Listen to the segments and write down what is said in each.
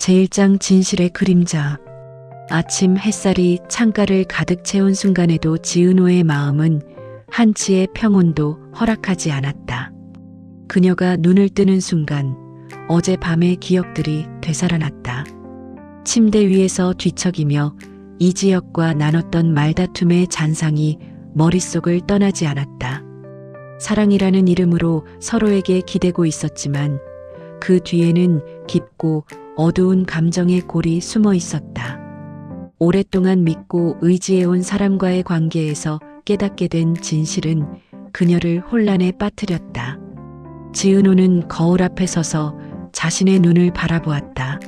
제1장 진실의 그림자. 아침 햇살이 창가를 가득 채운 순간에도 지은호의 마음은 한치의 평온도 허락하지 않았다. 그녀가 눈을 뜨는 순간 어젯밤의 기억들이 되살아났다. 침대 위에서 뒤척이며 이지혁과 나눴던 말다툼의 잔상이 머릿속을 떠나지 않았다. 사랑이라는 이름으로 서로에게 기대고 있었지만 그 뒤에는 깊고 어두운 감정의 골이 숨어 있었다. 오랫동안 믿고 의지해온 사람과의 관계에서 깨닫게 된 진실은 그녀를 혼란에 빠뜨렸다. 지은호는 거울 앞에 서서 자신의 눈을 바라보았다.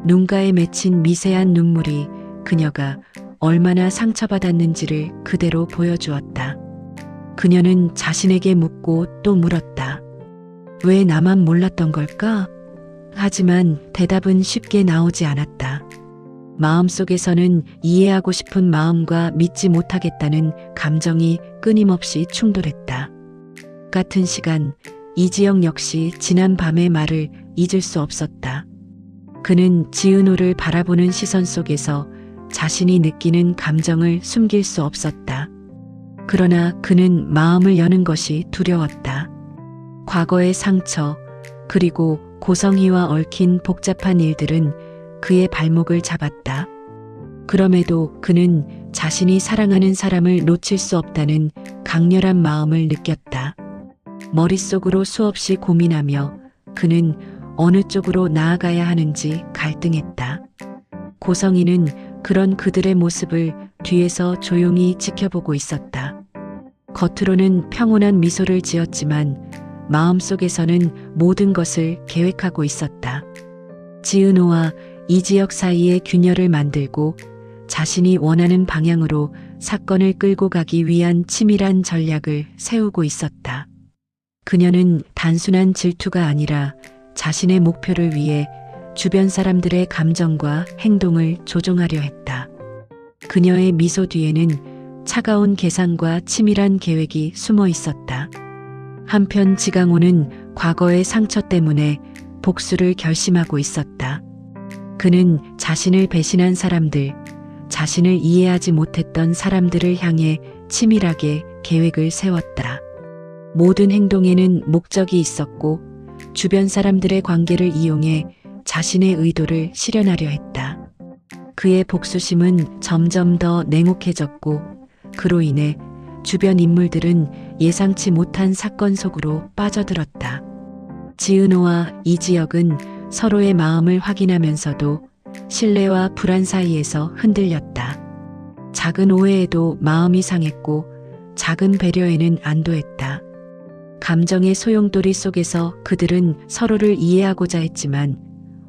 눈가에 맺힌 미세한 눈물이 그녀가 얼마나 상처받았는지를 그대로 보여주었다. 그녀는 자신에게 묻고 또 물었다. 왜 나만 몰랐던 걸까? 하지만 대답은 쉽게 나오지 않았다. 마음속에서는 이해하고 싶은 마음과 믿지 못하겠다는 감정이 끊임없이 충돌했다. 같은 시간 이지영 역시 지난 밤의 말을 잊을 수 없었다. 그는 지은호를 바라보는 시선 속에서 자신이 느끼는 감정을 숨길 수 없었다. 그러나 그는 마음을 여는 것이 두려웠다. 과거의 상처, 그리고 고성희와 얽힌 복잡한 일들은 그의 발목을 잡았다. 그럼에도 그는 자신이 사랑하는 사람을 놓칠 수 없다는 강렬한 마음을 느꼈다. 머릿속으로 수없이 고민하며 그는 어느 쪽으로 나아가야 하는지 갈등했다. 고성희는 그런 그들의 모습을 뒤에서 조용히 지켜보고 있었다. 겉으로는 평온한 미소를 지었지만 마음속에서는 모든 것을 계획하고 있었다. 지은호와 이지혁 사이의 균열을 만들고 자신이 원하는 방향으로 사건을 끌고 가기 위한 치밀한 전략을 세우고 있었다. 그녀는 단순한 질투가 아니라 자신의 목표를 위해 주변 사람들의 감정과 행동을 조종하려 했다. 그녀의 미소 뒤에는 차가운 계산과 치밀한 계획이 숨어 있었다. 한편 지강호는 과거의 상처 때문에 복수를 결심하고 있었다. 그는 자신을 배신한 사람들, 자신을 이해하지 못했던 사람들을 향해 치밀하게 계획을 세웠다. 모든 행동에는 목적이 있었고 주변 사람들의 관계를 이용해 자신의 의도를 실현하려 했다. 그의 복수심은 점점 더 냉혹해졌고 그로 인해 주변 인물들은 예상치 못한 사건 속으로 빠져들었다. 지은호와 이지혁은 서로의 마음을 확인하면서도 신뢰와 불안 사이에서 흔들렸다. 작은 오해에도 마음이 상했고 작은 배려에는 안도했다. 감정의 소용돌이 속에서 그들은 서로를 이해하고자 했지만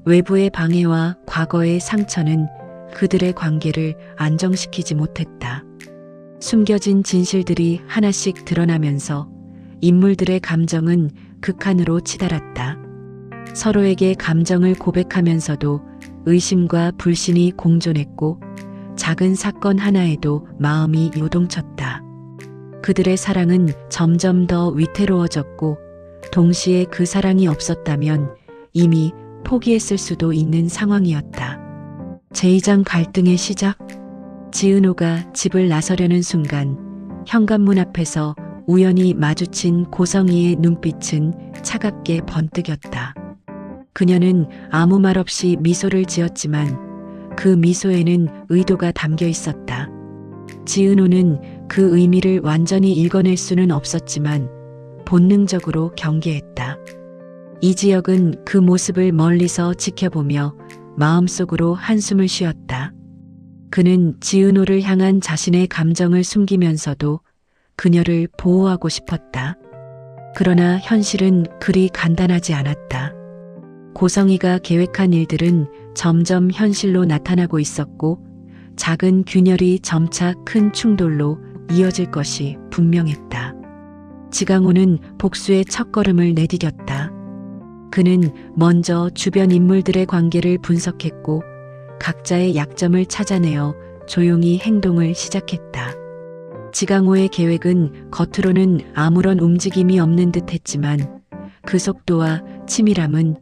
외부의 방해와 과거의 상처는 그들의 관계를 안정시키지 못했다. 숨겨진 진실들이 하나씩 드러나면서 인물들의 감정은 극한으로 치달았다. 서로에게 감정을 고백하면서도 의심과 불신이 공존했고 작은 사건 하나에도 마음이 요동쳤다. 그들의 사랑은 점점 더 위태로워졌고 동시에 그 사랑이 없었다면 이미 포기했을 수도 있는 상황이었다. 제2장 갈등의 시작. 지은호가 집을 나서려는 순간 현관문 앞에서 우연히 마주친 고성희의 눈빛은 차갑게 번뜩였다. 그녀는 아무 말 없이 미소를 지었지만 그 미소에는 의도가 담겨 있었다. 지은호는 그 의미를 완전히 읽어낼 수는 없었지만 본능적으로 경계했다. 이지혁은 그 모습을 멀리서 지켜보며 마음속으로 한숨을 쉬었다. 그는 지은호를 향한 자신의 감정을 숨기면서도 그녀를 보호하고 싶었다. 그러나 현실은 그리 간단하지 않았다. 고성희가 계획한 일들은 점점 현실로 나타나고 있었고 작은 균열이 점차 큰 충돌로 이어질 것이 분명했다. 지강호는 복수의 첫걸음을 내디뎠다. 그는 먼저 주변 인물들의 관계를 분석했고 각자의 약점을 찾아내어 조용히 행동을 시작했다. 지강호의 계획은 겉으로는 아무런 움직임이 없는 듯 했지만 그 속도와 치밀함은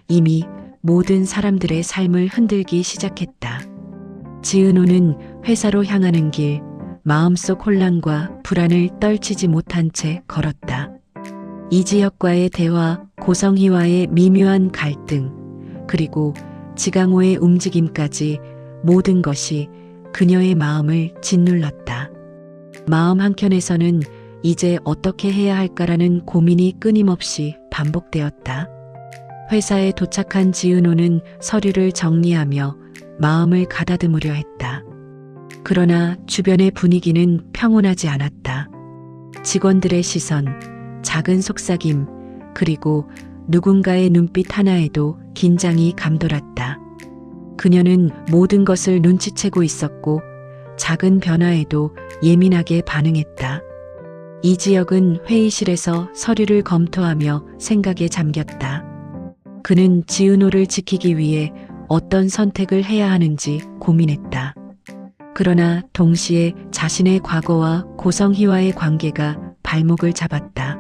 이미 모든 사람들의 삶을 흔들기 시작했다. 지은호는 회사로 향하는 길, 마음속 혼란과 불안을 떨치지 못한 채 걸었다. 이지혁과의 대화, 고성희와의 미묘한 갈등, 그리고 지강호의 움직임까지 모든 것이 그녀의 마음을 짓눌렀다. 마음 한켠에서는 이제 어떻게 해야 할까라는 고민이 끊임없이 반복되었다. 회사에 도착한 지은호는 서류를 정리하며 마음을 가다듬으려 했다. 그러나 주변의 분위기는 평온하지 않았다. 직원들의 시선, 작은 속삭임, 그리고 누군가의 눈빛 하나에도 긴장이 감돌았다. 그녀는 모든 것을 눈치채고 있었고 작은 변화에도 예민하게 반응했다. 이지혁은 회의실에서 서류를 검토하며 생각에 잠겼다. 그는 지은호를 지키기 위해 어떤 선택을 해야 하는지 고민했다. 그러나 동시에 자신의 과거와 고성희와의 관계가 발목을 잡았다.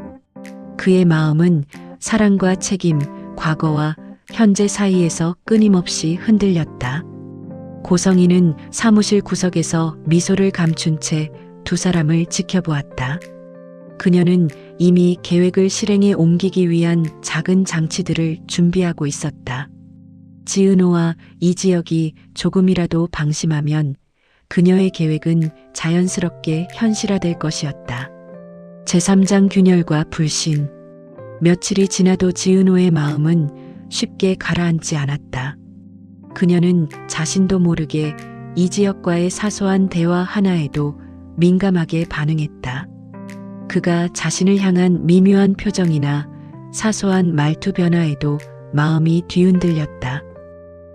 그의 마음은 사랑과 책임, 과거와 현재 사이에서 끊임없이 흔들렸다. 고성희는 사무실 구석에서 미소를 감춘 채 두 사람을 지켜보았다. 그녀는 이미 계획을 실행에 옮기기 위한 작은 장치들을 준비하고 있었다. 지은호와 이지혁이 조금이라도 방심하면 그녀의 계획은 자연스럽게 현실화될 것이었다. 제3장 균열과 불신. 며칠이 지나도 지은호의 마음은 쉽게 가라앉지 않았다. 그녀는 자신도 모르게 이지혁과의 사소한 대화 하나에도 민감하게 반응했다. 그가 자신을 향한 미묘한 표정이나 사소한 말투 변화에도 마음이 뒤흔들렸다.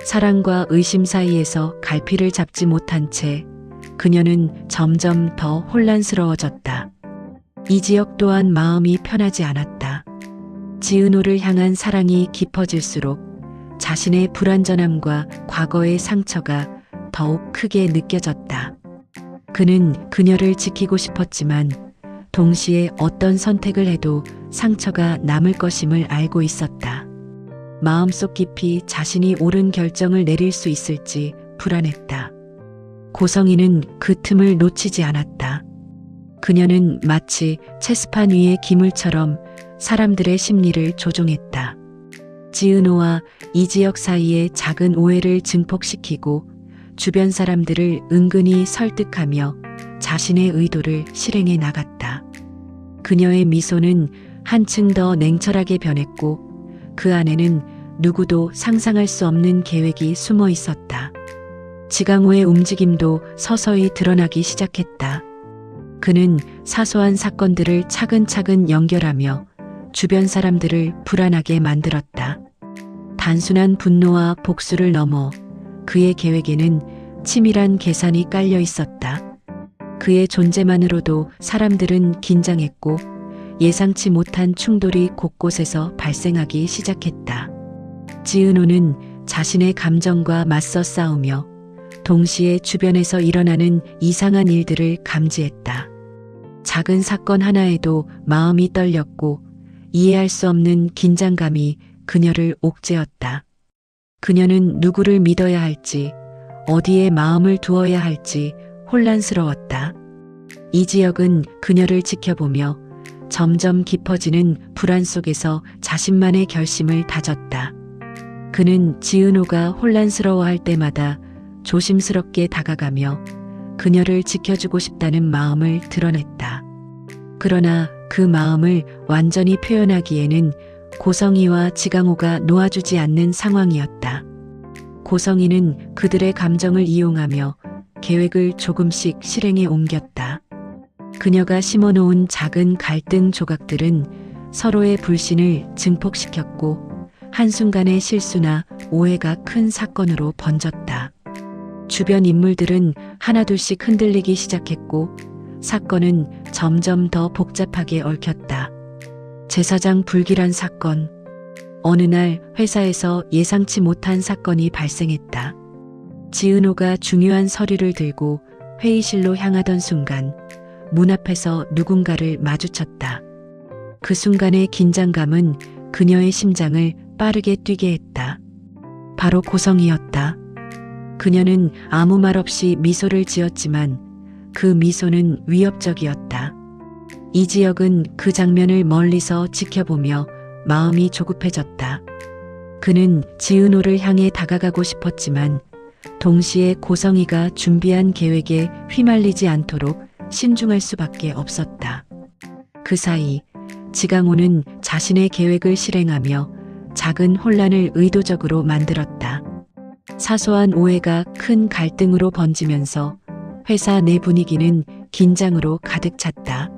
사랑과 의심 사이에서 갈피를 잡지 못한 채 그녀는 점점 더 혼란스러워졌다. 이지혁 또한 마음이 편하지 않았다. 지은호를 향한 사랑이 깊어질수록 자신의 불완전함과 과거의 상처가 더욱 크게 느껴졌다. 그는 그녀를 지키고 싶었지만 동시에 어떤 선택을 해도 상처가 남을 것임을 알고 있었다. 마음속 깊이 자신이 옳은 결정을 내릴 수 있을지 불안했다. 고성희는 그 틈을 놓치지 않았다. 그녀는 마치 체스판 위의 기물처럼 사람들의 심리를 조종했다. 지은호와 이지혁 사이의 작은 오해를 증폭시키고 주변 사람들을 은근히 설득하며 자신의 의도를 실행해 나갔다. 그녀의 미소는 한층 더 냉철하게 변했고 그 안에는 누구도 상상할 수 없는 계획이 숨어 있었다. 지강호의 움직임도 서서히 드러나기 시작했다. 그는 사소한 사건들을 차근차근 연결하며 주변 사람들을 불안하게 만들었다. 단순한 분노와 복수를 넘어 그의 계획에는 치밀한 계산이 깔려 있었다. 그의 존재만으로도 사람들은 긴장했고 예상치 못한 충돌이 곳곳에서 발생하기 시작했다. 지은호는 자신의 감정과 맞서 싸우며 동시에 주변에서 일어나는 이상한 일들을 감지했다. 작은 사건 하나에도 마음이 떨렸고 이해할 수 없는 긴장감이 그녀를 옥죄었다. 그녀는 누구를 믿어야 할지, 어디에 마음을 두어야 할지 혼란스러웠다. 이지혁은 그녀를 지켜보며 점점 깊어지는 불안 속에서 자신만의 결심을 다졌다. 그는 지은호가 혼란스러워할 때마다 조심스럽게 다가가며 그녀를 지켜주고 싶다는 마음을 드러냈다. 그러나 그 마음을 완전히 표현하기에는 고성희와 지강호가 놓아주지 않는 상황이었다. 고성희는 그들의 감정을 이용하며 계획을 조금씩 실행에 옮겼다. 그녀가 심어놓은 작은 갈등 조각들은 서로의 불신을 증폭시켰고 한순간의 실수나 오해가 큰 사건으로 번졌다. 주변 인물들은 하나둘씩 흔들리기 시작했고 사건은 점점 더 복잡하게 얽혔다. 제사장 불길한 사건. 어느 날 회사에서 예상치 못한 사건이 발생했다. 지은호가 중요한 서류를 들고 회의실로 향하던 순간 문 앞에서 누군가를 마주쳤다. 그 순간의 긴장감은 그녀의 심장을 빠르게 뛰게 했다. 바로 고성이었다. 그녀는 아무 말 없이 미소를 지었지만 그 미소는 위협적이었다. 이지혁은 그 장면을 멀리서 지켜보며 마음이 조급해졌다. 그는 지은호를 향해 다가가고 싶었지만 동시에 고성이가 준비한 계획에 휘말리지 않도록 신중할 수밖에 없었다. 그 사이 지강호는 자신의 계획을 실행하며 작은 혼란을 의도적으로 만들었다. 사소한 오해가 큰 갈등으로 번지면서 회사 내 분위기는 긴장으로 가득 찼다.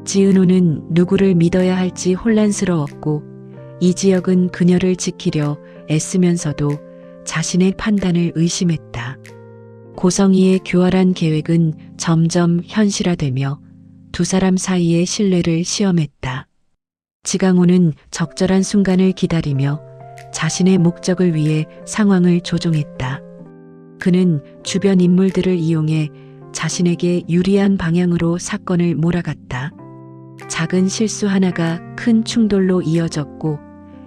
지은호는 누구를 믿어야 할지 혼란스러웠고 이지혁은 그녀를 지키려 애쓰면서도 자신의 판단을 의심했다. 고성이의 교활한 계획은 점점 현실화되며 두 사람 사이의 신뢰를 시험했다. 지강호는 적절한 순간을 기다리며 자신의 목적을 위해 상황을 조종했다. 그는 주변 인물들을 이용해 자신에게 유리한 방향으로 사건을 몰아갔다. 작은 실수 하나가 큰 충돌로 이어졌고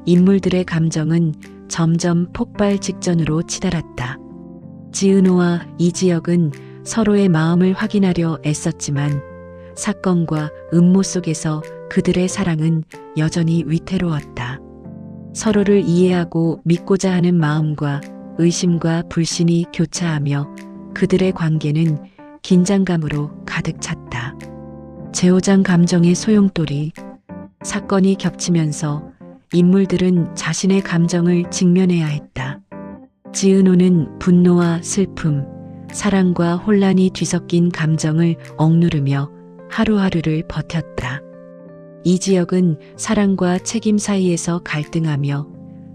인물들의 감정은 점점 폭발 직전으로 치달았다. 지은호와 이지혁은 서로의 마음을 확인하려 애썼지만 사건과 음모 속에서 그들의 사랑은 여전히 위태로웠다. 서로를 이해하고 믿고자 하는 마음과 의심과 불신이 교차하며 그들의 관계는 긴장감으로 가득 찼다. 제호장 감정의 소용돌이. 사건이 겹치면서 인물들은 자신의 감정을 직면해야 했다. 지은호는 분노와 슬픔, 사랑과 혼란이 뒤섞인 감정을 억누르며 하루하루를 버텼다. 이지혁은 사랑과 책임 사이에서 갈등하며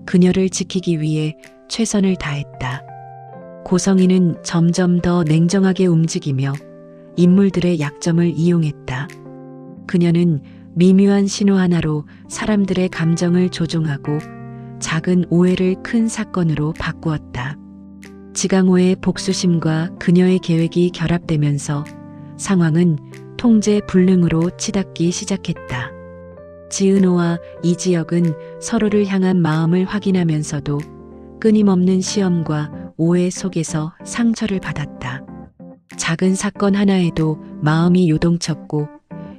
그녀를 지키기 위해 최선을 다했다. 고성이는 점점 더 냉정하게 움직이며 인물들의 약점을 이용했다. 그녀는 미묘한 신호 하나로 사람들의 감정을 조종하고 작은 오해를 큰 사건으로 바꾸었다. 지강호의 복수심과 그녀의 계획이 결합되면서 상황은 통제 불능으로 치닫기 시작했다. 지은호와 이지혁은 서로를 향한 마음을 확인하면서도 끊임없는 시험과 오해 속에서 상처를 받았다. 작은 사건 하나에도 마음이 요동쳤고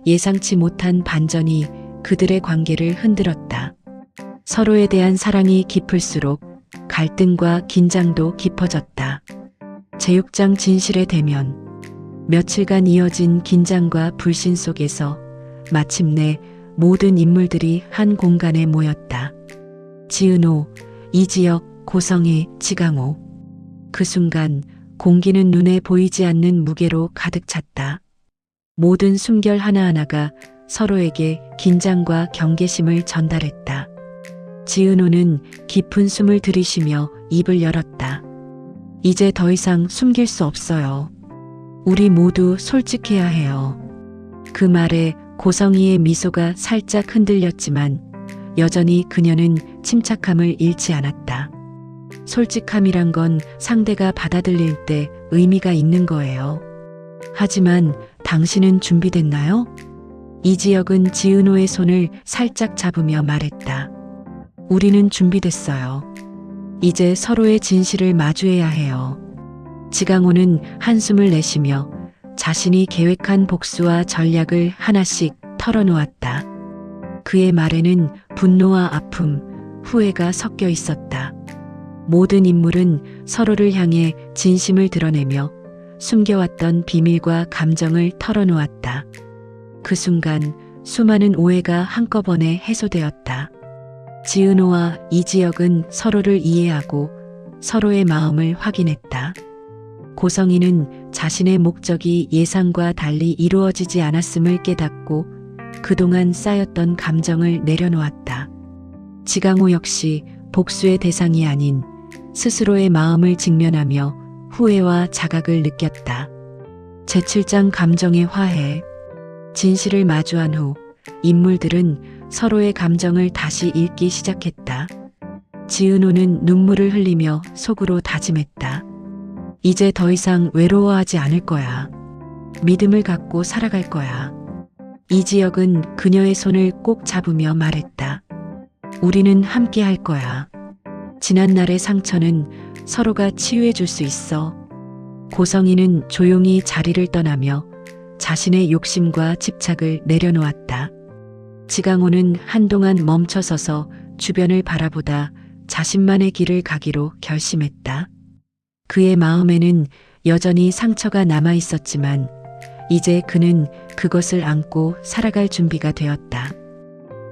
예상치 못한 반전이 그들의 관계를 흔들었다. 서로에 대한 사랑이 깊을수록 갈등과 긴장도 깊어졌다. 제육장 진실의 대면. 며칠간 이어진 긴장과 불신 속에서 마침내 모든 인물들이 한 공간에 모였다. 지은호, 이지혁, 고성희, 지강호. 그 순간 공기는 눈에 보이지 않는 무게로 가득 찼다. 모든 숨결 하나하나가 서로에게 긴장과 경계심을 전달했다. 지은호는 깊은 숨을 들이쉬며 입을 열었다. 이제 더 이상 숨길 수 없어요. 우리 모두 솔직해야 해요. 그 말에 고성희의 미소가 살짝 흔들렸지만 여전히 그녀는 침착함을 잃지 않았다. 솔직함이란 건 상대가 받아들일 때 의미가 있는 거예요. 하지만 당신은 준비됐나요? 이지혁은 지은호의 손을 살짝 잡으며 말했다. 우리는 준비됐어요. 이제 서로의 진실을 마주해야 해요. 지강호는 한숨을 내쉬며 자신이 계획한 복수와 전략을 하나씩 털어놓았다. 그의 말에는 분노와 아픔, 후회가 섞여 있었다. 모든 인물은 서로를 향해 진심을 드러내며 숨겨왔던 비밀과 감정을 털어놓았다. 그 순간 수많은 오해가 한꺼번에 해소되었다. 지은호와 이지혁은 서로를 이해하고 서로의 마음을 확인했다. 고성희는 자신의 목적이 예상과 달리 이루어지지 않았음을 깨닫고 그동안 쌓였던 감정을 내려놓았다. 지강호 역시 복수의 대상이 아닌 스스로의 마음을 직면하며 후회와 자각을 느꼈다. 제7장 감정의 화해. 진실을 마주한 후 인물들은 서로의 감정을 다시 읽기 시작했다. 지은호는 눈물을 흘리며 속으로 다짐했다. 이제 더 이상 외로워하지 않을 거야. 믿음을 갖고 살아갈 거야. 이지혁은 그녀의 손을 꼭 잡으며 말했다. 우리는 함께 할 거야. 지난날의 상처는 서로가 치유해 줄 수 있어. 고성이는 조용히 자리를 떠나며 자신의 욕심과 집착을 내려놓았다. 지강호는 한동안 멈춰서서 주변을 바라보다 자신만의 길을 가기로 결심했다. 그의 마음에는 여전히 상처가 남아 있었지만 이제 그는 그것을 안고 살아갈 준비가 되었다.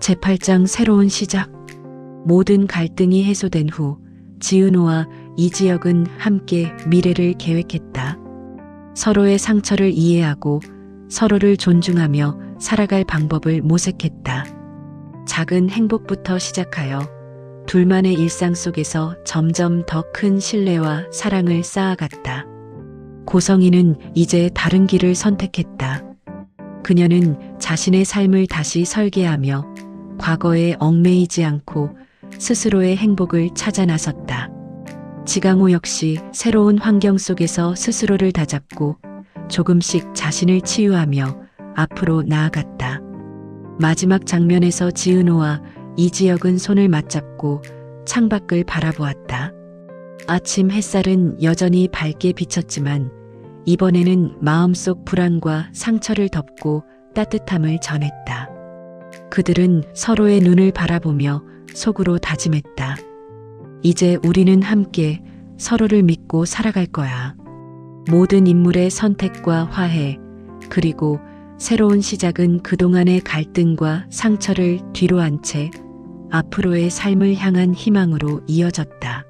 제8장 새로운 시작. 모든 갈등이 해소된 후 지은호와 이지혁은 함께 미래를 계획했다. 서로의 상처를 이해하고 서로를 존중하며 살아갈 방법을 모색했다. 작은 행복부터 시작하여 둘만의 일상 속에서 점점 더 큰 신뢰와 사랑을 쌓아갔다. 고성이는 이제 다른 길을 선택했다. 그녀는 자신의 삶을 다시 설계하며 과거에 얽매이지 않고 스스로의 행복을 찾아 나섰다. 지강호 역시 새로운 환경 속에서 스스로를 다잡고 조금씩 자신을 치유하며 앞으로 나아갔다. 마지막 장면에서 지은호와 이지혁은 손을 맞잡고 창밖을 바라보았다. 아침 햇살은 여전히 밝게 비쳤지만 이번에는 마음속 불안과 상처를 덮고 따뜻함을 전했다. 그들은 서로의 눈을 바라보며 속으로 다짐했다. 이제 우리는 함께 서로를 믿고 살아갈 거야. 모든 인물의 선택과 화해, 그리고 새로운 시작은 그동안의 갈등과 상처를 뒤로 한 채 앞으로의 삶을 향한 희망으로 이어졌다.